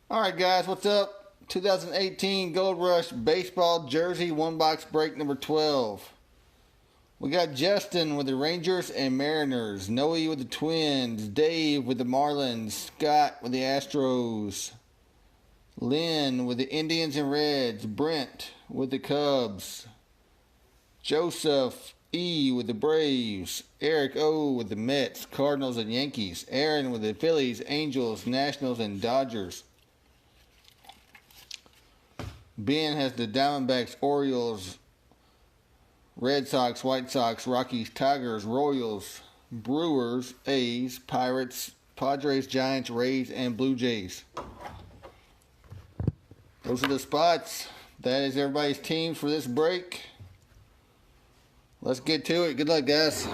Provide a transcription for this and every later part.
Alright guys, what's up? 2018 Gold Rush Baseball Jersey 1-box break number 12. We got Justin with the Rangers and Mariners, Noe with the Twins, Dave with the Marlins, Scott with the Astros, Lynn with the Indians and Reds, Brent with the Cubs, Joseph E with the Braves, Eric O with the Mets, Cardinals and Yankees, Aaron with the Phillies, Angels, Nationals and Dodgers. Ben has the Diamondbacks, Orioles, Red Sox, White Sox, Rockies, Tigers, Royals, Brewers, A's, Pirates, Padres, Giants, Rays, and Blue Jays. Those are the spots. That is everybody's teams for this break. Let's get to it. Good luck, guys.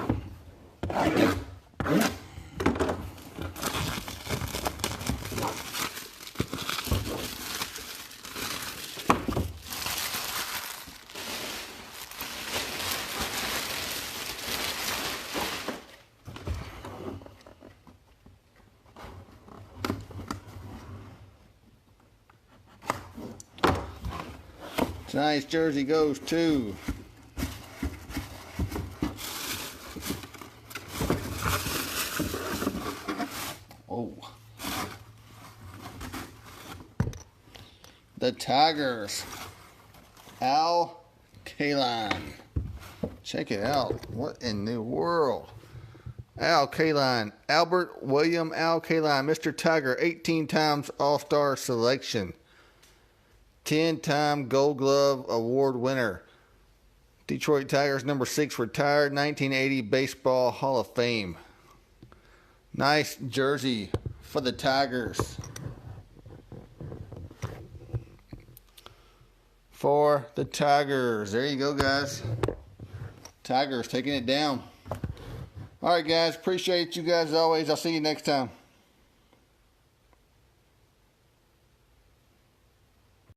Tonight's jersey goes to the Tigers, Al Kaline. Check it out. What in the world? Al Kaline, Albert William Al Kaline, Mr. Tiger, 18 times All-Star selection. 10-time Gold Glove Award winner. Detroit Tigers number 6 retired. 1980 Baseball Hall of Fame. Nice jersey for the Tigers. For the Tigers. There you go, guys. Tigers taking it down. All right, guys. Appreciate you guys as always. I'll see you next time.